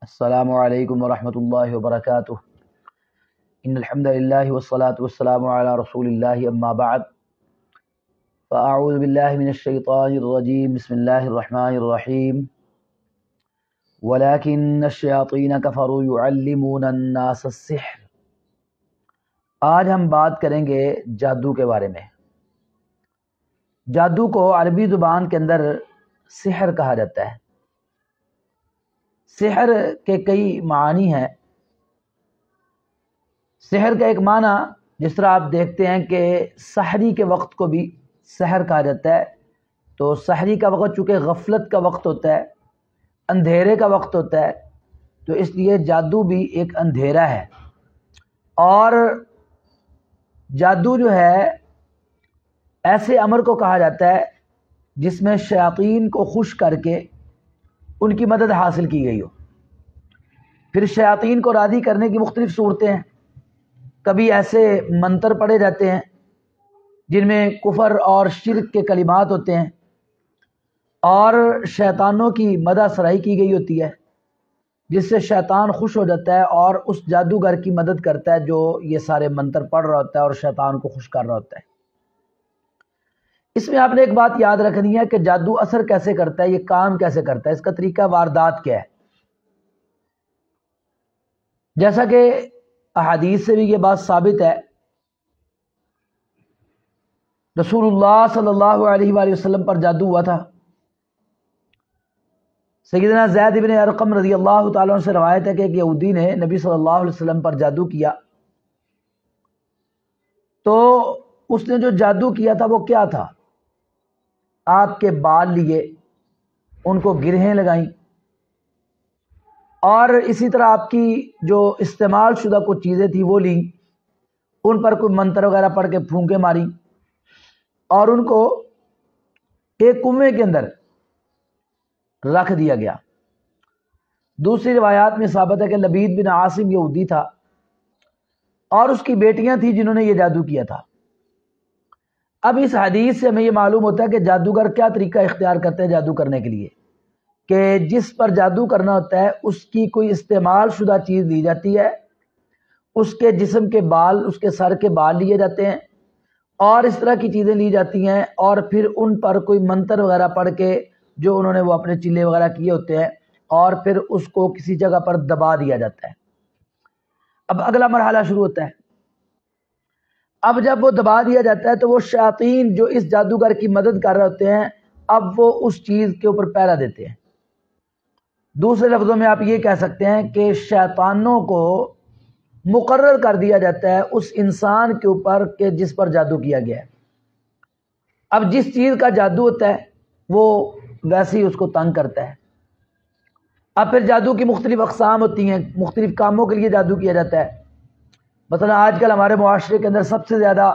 السلام علیکم ورحمۃ اللہ وبرکاتہ۔ ان الحمد للہ والصلاة والسلام علی رسول اللہ، اما بعد فاعوذ باللہ من الشیطان الرجیم، بسم اللہ الرحمن الرحیم۔ ولکن الشیاطین کفروا یعلمون الناس السحر۔ آج ہم بات کریں گے جادو کے بارے میں۔ جادو کو عربی زبان کے اندر سحر کہا جاتا ہے۔ سحر کے کئی معنی ہیں۔ سحر کا ایک معنی جس طرح آپ دیکھتے ہیں کہ سحری کے وقت کو بھی سحر کہا جاتا ہے، تو سحری کا وقت چونکہ غفلت کا وقت ہوتا ہے، اندھیرے کا وقت ہوتا ہے، تو اس لیے جادو بھی ایک اندھیرا ہے۔ اور جادو جو ہے ایسے امر کو کہا جاتا ہے جس میں شیاطین کو خوش کر کے ان کی مدد حاصل کی گئی ہو۔ پھر شیاطین کو راضی کرنے کی مختلف صورتیں ہیں۔ کبھی ایسے منتر پڑھے جاتے ہیں جن میں کفر اور شرک کے کلمات ہوتے ہیں، اور شیطانوں کی مدح سرائی کی گئی ہوتی ہے، جس سے شیطان خوش ہو جاتا ہے اور اس جادوگر کی مدد کرتا ہے جو یہ سارے منتر پڑھ رہا ہوتا ہے اور شیطان کو خوش کر رہا ہوتا ہے۔ اس میں آپ نے ایک بات یاد رکھنی ہے کہ جادو اثر کیسے کرتا ہے، یہ کام کیسے کرتا ہے، اس کا طریقہ واردات کیا ہے۔ جیسا کہ احادیث سے بھی یہ بات ثابت ہے، رسول اللہ صلی اللہ علیہ وآلہ وسلم پر جادو ہوا تھا۔ سیدنا زید بن ارقم رضی اللہ تعالیٰ عنہ سے روایت ہے کہ ایک یہودی نے نبی صلی اللہ علیہ وسلم پر جادو کیا، تو اس نے جو جادو کیا تھا وہ کیا تھا؟ آپ کے بال لیے، ان کو گرہیں لگائیں، اور اسی طرح آپ کی جو استعمال شدہ کچھ چیزیں تھیں وہ لیں، ان پر کوئی منتر وغیرہ پڑھ کے پھونکے ماری، اور ان کو ایک کنویں کے اندر رکھ دیا گیا۔ دوسری روایات میں ثابت ہے کہ لبید بن عاصم یہودی تھا اور اس کی بیٹیاں تھیں جنہوں نے یہ جادو کیا تھا۔ اب اس حدیث سے ہمیں یہ معلوم ہوتا ہے کہ جادوگر کیا طریقہ اختیار کرتے ہیں جادو کرنے کے لیے، کہ جس پر جادو کرنا ہوتا ہے اس کی کوئی استعمال شدہ چیز لی جاتی ہے، اس کے جسم کے بال، اس کے سر کے بال لیے جاتے ہیں، اور اس طرح کی چیزیں لی جاتی ہیں، اور پھر ان پر کوئی منتر وغیرہ پڑھ کے جو انہوں نے وہ اپنے چلے وغیرہ کیے ہوتے ہیں، اور پھر اس کو کسی جگہ پر دبا دیا جاتا ہے۔ اب اگلا مرحلہ شروع ہوتا ہے۔ اب جب وہ دبا دیا جاتا ہے تو وہ شیاطین جو اس جادوگر کی مدد کر رہے ہوتے ہیں، اب وہ اس چیز کے اوپر پہرا دیتے ہیں۔ دوسرے لفظوں میں آپ یہ کہہ سکتے ہیں کہ شیطانوں کو مقرر کر دیا جاتا ہے اس انسان کے اوپر کہ جس پر جادو کیا گیا ہے۔ اب جس چیز کا جادو ہوتا ہے وہ ویسے ہی اس کو تنگ کرتا ہے۔ اب پھر جادو کی مختلف اقسام ہوتی ہیں، مختلف کاموں کے لیے جادو کیا جاتا ہے۔ مثلا آج کل ہمارے معاشرے کے اندر سب سے زیادہ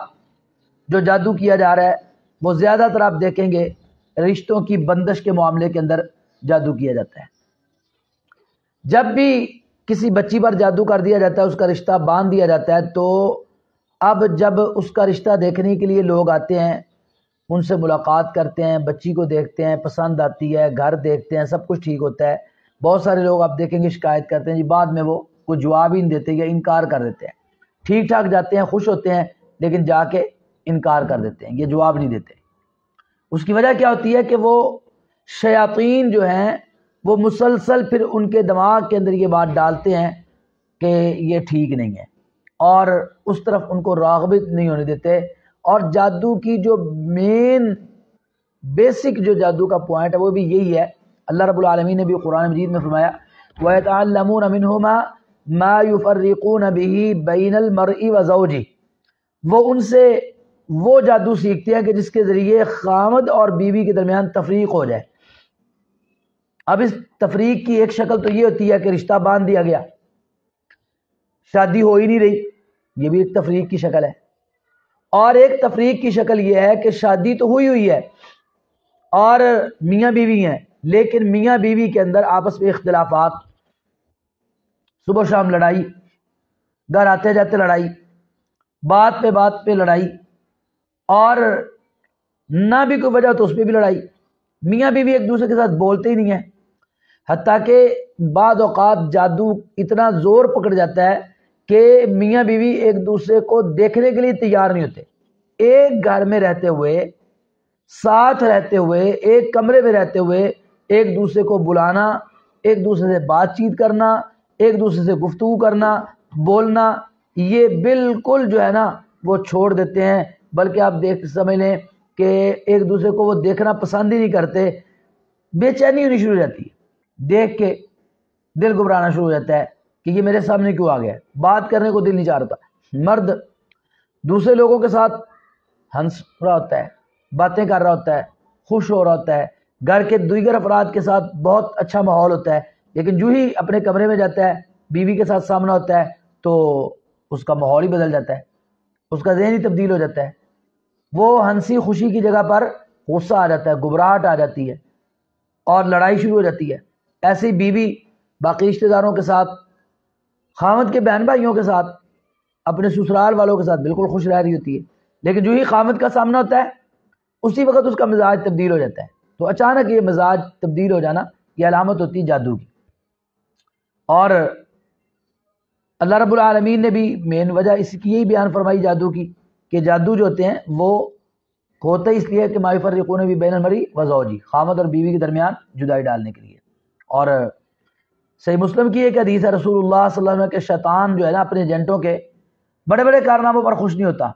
جو جادو کیا جا رہا ہے وہ زیادہ تر آپ دیکھیں گے رشتوں کی بندش کے معاملے کے اندر جادو کیا جاتا ہے۔ جب بھی کسی بچی پر جادو کر دیا جاتا ہے، اس کا رشتہ باندھ دیا جاتا ہے، تو اب جب اس کا رشتہ دیکھنے کے لیے لوگ آتے ہیں، ان سے ملاقات کرتے ہیں، بچی کو دیکھتے ہیں، پسند آتی ہے، گھر دیکھتے ہیں، سب کچھ ٹھیک ہوتا ہے، بہت سارے لوگ آپ دیکھیں گے شکایت کرتے ہیں جی بعد میں وہ کوئی جواب ہی نہیں دیتے یا انکار کر دیتے ہیں۔ ٹھیک ٹھاک جاتے ہیں، خوش ہوتے ہیں، لیکن جا کے انکار کر دیتے ہیں، یہ جواب نہیں دیتے۔ اس کی وجہ کیا ہوتی ہے کہ وہ شیاطین جو ہیں وہ مسلسل پھر ان کے دماغ کے اندر یہ بات ڈالتے ہیں کہ یہ ٹھیک نہیں ہے، اور اس طرف ان کو راغب نہیں ہونے دیتے۔ اور جادو کی جو مین بیسک جو جادو کا پوائنٹ ہے وہ بھی یہی ہے۔ اللہ رب العالمین نے بھی قرآن مجید میں فرمایا وَيَتَعَلَّمُونَ مِنْهُمَا مَا يُفَرِّقُونَ بِهِ بَيْنَ الْمَرْءِ وَزَوْجِهِ، وہ ان سے وہ جادو سیکھتے ہیں کہ جس کے ذریعے خامد اور بیوی کے درمیان تفریق ہو جائے۔ اب اس تفریق کی ایک شکل تو یہ ہوتی ہے کہ رشتہ باندھ دیا گیا، شادی ہو ہی نہیں رہی، یہ بھی ایک تفریق کی شکل ہے۔ اور ایک تفریق کی شکل یہ ہے کہ شادی تو ہوئی ہے اور میاں بیوی ہیں، لیکن میاں بیوی کے اندر آپس میں اختلافات، صبح شام لڑائی، گھر آتے جاتے لڑائی، بات پہ لڑائی، اور نہ بھی کوئی وجہ تو اس پہ بھی لڑائی، میاں بیوی ایک دوسرے کے ساتھ بولتے ہی نہیں ہیں۔ حتیٰ کہ بعض اوقات جادو اتنا زور پکڑ جاتا ہے کہ میاں بیوی ایک دوسرے کو دیکھنے کے لیے تیار نہیں ہوتے. ایک گھر میں رہتے ہوئے، ساتھ رہتے ہوئے، ایک کمرے میں رہتے ہوئے ایک دوسرے کو بلانا، ایک دوسرے سے بات چیت کرنا، ایک دوسرے سے گفتگو کرنا، بولنا، یہ بالکل جو ہے نا وہ چھوڑ دیتے ہیں. بلکہ آپ سمجھ لیں کہ ایک دوسرے کو وہ دیکھنا پسند ہی نہیں کرتے. بے چینی ہونی شروع ہو جاتی ہے، دیکھ کے دل گھبرانا شروع ہو جاتا ہے کہ یہ میرے سامنے کیوں آ گیا. بات کرنے کو دل نہیں چاہتا. مرد دوسرے لوگوں کے ساتھ ہنس رہا ہوتا ہے، باتیں کر رہا ہوتا ہے، خوش ہو رہا ہوتا ہے، گھر کے دیگر افراد کے ساتھ بہت اچھا ماحول ہوتا ہے، لیکن جو ہی اپنے کمرے میں جاتا ہے، بیوی کے ساتھ سامنا ہوتا ہے، تو اس کا ماحول ہی بدل جاتا ہے، اس کا ذہن ہی تبدیل ہو جاتا ہے. وہ ہنسی خوشی کی جگہ پر غصہ آ جاتا ہے، گھبراہٹ آ جاتی ہے اور لڑائی شروع ہو جاتی ہے. ایسی بیوی باقی رشتہ داروں کے ساتھ، خاوند کے بہن بھائیوں کے ساتھ، اپنے سسرال والوں کے ساتھ بالکل خوش رہ رہی ہوتی ہے، لیکن جو ہی خاوند کا سامنا ہوتا ہے اسی وقت اس کا مزاج تبدیل ہو جاتا ہے. تو اچانک یہ مزاج تبدیل ہو جانا یہ علامت ہوتی ہے جادو کی. اور اللہ رب العالمین نے بھی مین وجہ اس کی یہی بیان فرمائی جادو کی کہ جادو جو ہوتے ہیں وہ ہوتا ہی اس لیے کہ ما یفرقون بھی بین المرء و زوجہ، خاوند اور بیوی کے درمیان جدائی ڈالنے کے لیے. اور صحیح مسلم کی ایک حدیث ہے، رسول اللہ صلی اللہ علیہ وسلم کے شیطان جو ہے نا اپنے ایجنٹوں کے بڑے بڑے کارناموں پر خوش نہیں ہوتا،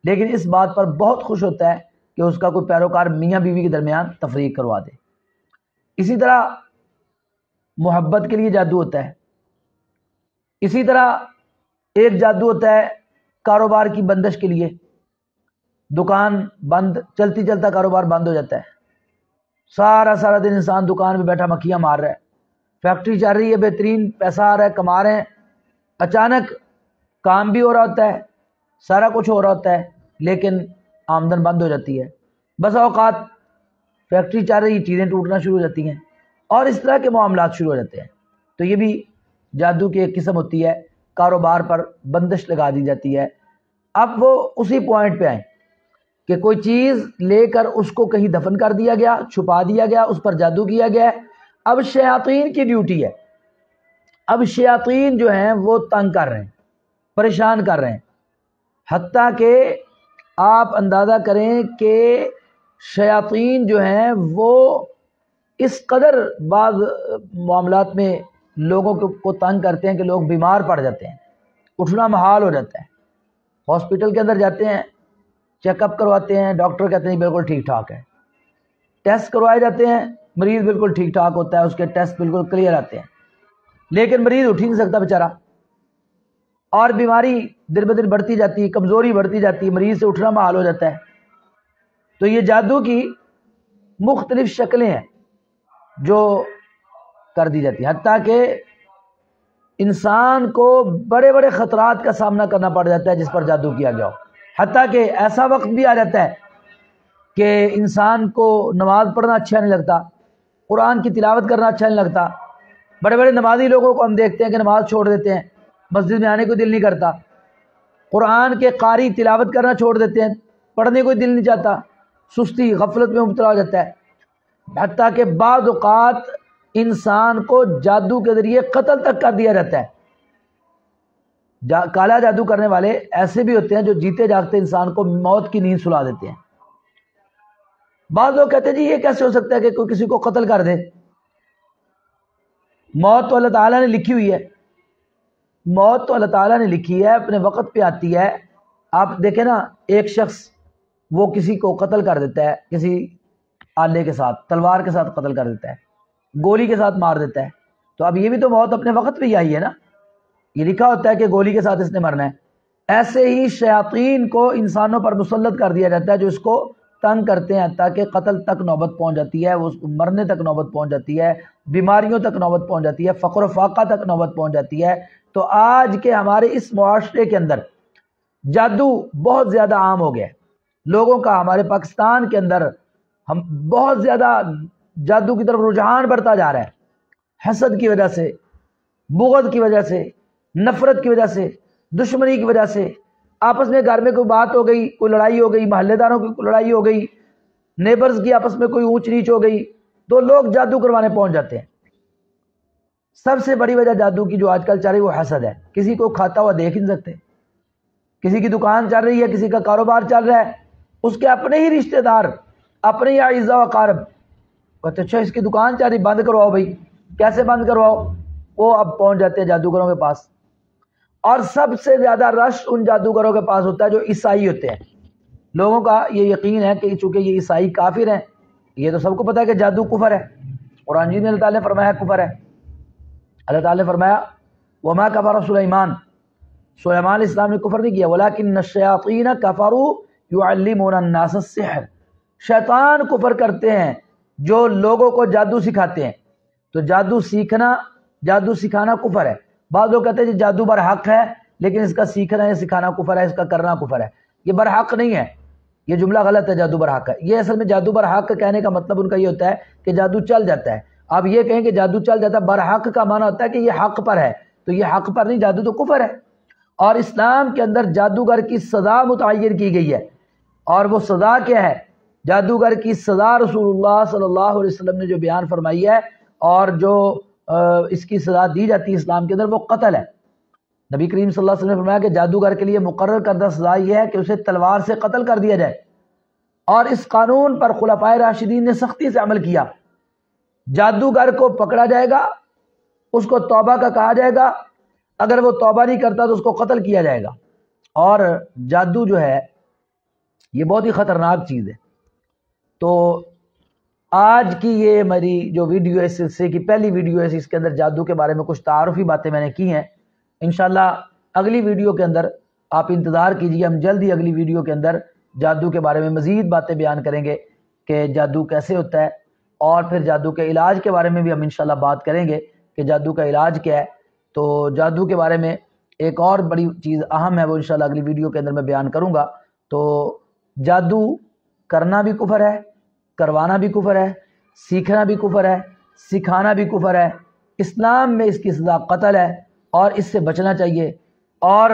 لیکن اس بات پر بہت خوش ہوتا ہے کہ اس کا کوئی پیروکار میاں بیوی کے درمیان تفریق کروا دے. اسی طرح محبت کے لیے جادو ہوتا ہے. اسی طرح ایک جادو ہوتا ہے کاروبار کی بندش کے لیے. دکان بند، چلتی چلتا کاروبار بند ہو جاتا ہے، سارا دن انسان دکان میں بیٹھا مکھیاں مار رہا ہے، فیکٹری چل رہی ہے، بہترین پیسہ آ رہا ہے، کما رہے ہیں، اچانک کام بھی ہو رہا ہوتا ہے، سارا کچھ ہو رہا ہوتا ہے، لیکن آمدن بند ہو جاتی ہے. بس اوقات فیکٹری چل رہی، چیزیں ٹوٹنا شروع ہو جاتی ہیں، اور اس طرح کے معاملات شروع ہو جاتے ہیں. تو یہ بھی جادو کی ایک قسم ہوتی ہے، کاروبار پر بندش لگا دی جاتی ہے. اب وہ اسی پوائنٹ پہ آئیں کہ کوئی چیز لے کر اس کو کہیں دفن کر دیا گیا، چھپا دیا گیا، اس پر جادو کیا گیا ہے. اب شیاطین کی ڈیوٹی ہے. اب شیاطین جو ہیں وہ تنگ کر رہے ہیں، پریشان کر رہے ہیں، حتیٰ کہ آپ اندازہ کریں کہ شیاطین جو ہیں وہ اس قدر بعض معاملات میں لوگوں کو تنگ کرتے ہیں کہ لوگ بیمار پڑ جاتے ہیں، اٹھنا محال ہو جاتا ہے. ہاسپٹل کے اندر جاتے ہیں، چیک اپ کرواتے ہیں، ڈاکٹر کہتے ہیں بالکل ٹھیک ٹھاک ہے. ٹیسٹ کروائے جاتے ہیں، مریض بالکل ٹھیک ٹھاک ہوتا ہے، اس کے ٹیسٹ بالکل کلیئر آتے ہیں، لیکن مریض اٹھ ہی نہیں سکتا بیچارہ، اور بیماری دن بدن بڑھتی جاتی ہے، کمزوری بڑھتی جاتی ہے، مریض سے اٹھنا محال ہو جاتا ہے. تو یہ جادو کی مختلف شکلیں ہیں جو کر دی جاتی ہیں، حتیٰ کہ انسان کو بڑے بڑے خطرات کا سامنا کرنا پڑ جاتا ہے جس پر جادو کیا گیا ہو. حتیٰ کہ ایسا وقت بھی آ جاتا ہے کہ انسان کو نماز پڑھنا اچھا نہیں لگتا، قرآن کی تلاوت کرنا اچھا نہیں لگتا. بڑے بڑے نمازی لوگوں کو ہم دیکھتے ہیں کہ نماز چھوڑ دیتے ہیں، مسجد میں آنے کو دل نہیں کرتا، قرآن کے قاری تلاوت کرنا چھوڑ دیتے ہیں، پڑھنے کو دل نہیں چاہتا، سستی غفلت میں مبتلا ہو جاتا ہے. حتیٰ کہ بعض اوقات انسان کو جادو کے ذریعے قتل تک کر دیا جاتا ہے. کالا جادو کرنے والے ایسے بھی ہوتے ہیں جو جیتے جاگتے انسان کو موت کی نیند سلا دیتے ہیں. بعض لوگ کہتے ہیں جی یہ کیسے ہو سکتا ہے کہ کوئی کسی کو قتل کر دے؟ موت تو اللہ تعالیٰ نے لکھی ہوئی ہے، موت تو اللہ تعالیٰ نے لکھی ہے، اپنے وقت پہ آتی ہے. آپ دیکھیں نا، ایک شخص وہ کسی کو قتل کر دیتا ہے، کسی آلے کے ساتھ، تلوار کے ساتھ قتل کر دیتا ہے، گولی کے ساتھ مار دیتا ہے، تو اب یہ بھی تو موت اپنے وقت پہ ہی آئی ہے نا، یہ لکھا ہوتا ہے کہ گولی کے ساتھ اس نے مرنا ہے. ایسے ہی شیاطین کو انسانوں پر مسلط کر دیا جاتا ہے جو اس کو تنگ کرتے ہیں، تاکہ قتل تک نوبت پہنچ جاتی ہے، وہ مرنے تک نوبت پہنچ جاتی ہے، بیماریوں تک نوبت پہنچ جاتی ہے، فقر و فاقہ تک نوبت پہنچ جاتی ہے. تو آج کے ہمارے اس معاشرے کے اندر جادو بہت زیادہ عام ہو گیا ہے. لوگوں کا ہمارے پاکستان کے اندر ہم بہت زیادہ جادو کی طرف رجحان بڑھتا جا رہا ہے، حسد کی وجہ سے، بغض کی وجہ سے، نفرت کی وجہ سے، دشمنی کی وجہ سے. آپس میں گھر میں کوئی بات ہو گئی، کوئی لڑائی ہو گئی، محلے داروں کی کوئی لڑائی ہو گئی، نیبرز کی آپس میں کوئی اونچ نیچ ہو گئی، تو لوگ جادو کروانے پہنچ جاتے ہیں. سب سے بڑی وجہ جادو کی جو آج کل چل رہی ہے وہ حسد ہے. کسی کو کھاتا ہوا دیکھ نہیں سکتے, کسی کی دکان چل رہی ہے, کسی کا کاروبار چل رہا ہے, اس کے اپنے ہی رشتہ دار, اپنے ہی اعزاء و اقارب کہتے اچھا اس کی دکان چل رہی, بند کرواؤ بھائی. کیسے بند کرواؤ؟ وہ اب پہنچ جاتے ہیں جادوگروں کے پاس. اور سب سے زیادہ رش ان جادوگروں کے پاس ہوتا ہے جو عیسائی ہوتے ہیں. لوگوں کا یہ یقین ہے کہ چونکہ یہ عیسائی کافر ہیں, یہ تو سب کو پتا ہے کہ جادو کفر ہے. قرآن جی نے اللہ تعالیٰ نے فرمایا کفر ہے. اللہ تعالیٰ نے فرمایا وما کفر سلیمان, سلیمان علیہ السلام نے کفر نہیں کیا, ولکن الشیاطین کفروا یعلمون الناس السحر, شیطان کفر کرتے ہیں جو لوگوں کو جادو سکھاتے ہیں. تو جادو سیکھنا, جادو سکھانا کفر ہے. بعض لوگ کہتے ہیں جی جادو برحق ہے لیکن اس کا سیکھنا یا سکھانا کفر ہے, اس کا کرنا کفر ہے. یہ برحق نہیں ہے, یہ جملہ غلط ہے. جادو برحق ہے, یہ اصل میں جادو برحق کہنے کا مطلب ان کا یہ ہوتا ہے کہ جادو چل جاتا ہے. آپ یہ کہیں کہ جادو چل جاتا ہے, برحق کا معنی ہوتا ہے کہ یہ حق پر ہے, تو یہ حق پر نہیں, جادو تو کفر ہے. اور اسلام کے اندر جادوگر کی سزا متعین کی گئی ہے, اور وہ سزا کیا ہے؟ جادوگر کی سزا رسول اللہ صلی اللہ علیہ وسلم نے جو بیان فرمائی ہے اور جو اس کی سزا دی جاتی ہے اسلام کے اندر وہ قتل ہے. نبی کریم صلی اللہ علیہ وسلم نے فرمایا کہ جادوگر کے لیے مقرر کردہ سزا یہ ہے کہ اسے تلوار سے قتل کر دیا جائے. اور اس قانون پر خلفائے راشدین نے سختی سے عمل کیا. جادوگر کو پکڑا جائے گا, اس کو توبہ کا کہا جائے گا, اگر وہ توبہ نہیں کرتا تو اس کو قتل کیا جائے گا. اور جادو جو ہے یہ بہت ہی خطرناک چیز ہے. تو آج کی یہ میری جو ویڈیو ہے, اس سلسلے کی پہلی ویڈیو ہے, اس کے اندر جادو کے بارے میں کچھ تعارفی باتیں میں نے کی ہیں. انشاءاللہ اگلی ویڈیو کے اندر آپ انتظار کیجئے, ہم جلد ہی اگلی ویڈیو کے اندر جادو کے بارے میں مزید باتیں بیان کریں گے کہ جادو کیسے ہوتا ہے, اور پھر جادو کے علاج کے بارے میں بھی ہم انشاءاللہ بات کریں گے کہ جادو کا علاج کیا ہے. تو جادو کے بارے میں ایک اور بڑی چیز اہم ہے, وہ انشاءاللہ اگلی ویڈیو کے اندر میں بیان کروں گا. تو جادو کرنا بھی کفر ہے, کروانا بھی کفر ہے, سیکھنا بھی کفر ہے, سکھانا بھی کفر ہے. اسلام میں اس کی سزا قتل ہے اور اس سے بچنا چاہیے. اور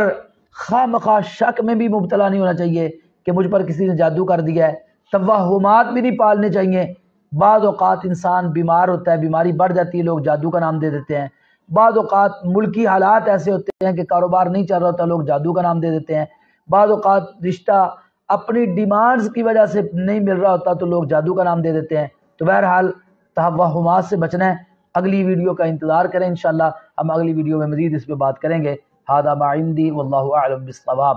خواہ مخواہ شک میں بھی مبتلا نہیں ہونا چاہیے کہ مجھ پر کسی نے جادو کر دیا ہے. توہمات بھی نہیں پالنے چاہیے. بعض اوقات انسان بیمار ہوتا ہے, بیماری بڑھ جاتی ہے, لوگ جادو کا نام دے دیتے ہیں. بعض اوقات ملکی حالات ایسے ہوتے ہیں کہ کاروبار نہیں چل رہا ہوتا, لوگ جادو کا نام دے دیتے ہیں. بعض اوقات رشتہ اپنی ڈیمانڈز کی وجہ سے نہیں مل رہا ہوتا تو لوگ جادو کا نام دے دیتے ہیں. تو بہرحال توہمات سے بچنا ہے. اگلی ویڈیو کا انتظار کریں, انشاءاللہ ہم اگلی ویڈیو میں مزید اس پہ بات کریں گے. ھذا ما عندی واللہ اعلم بالصواب.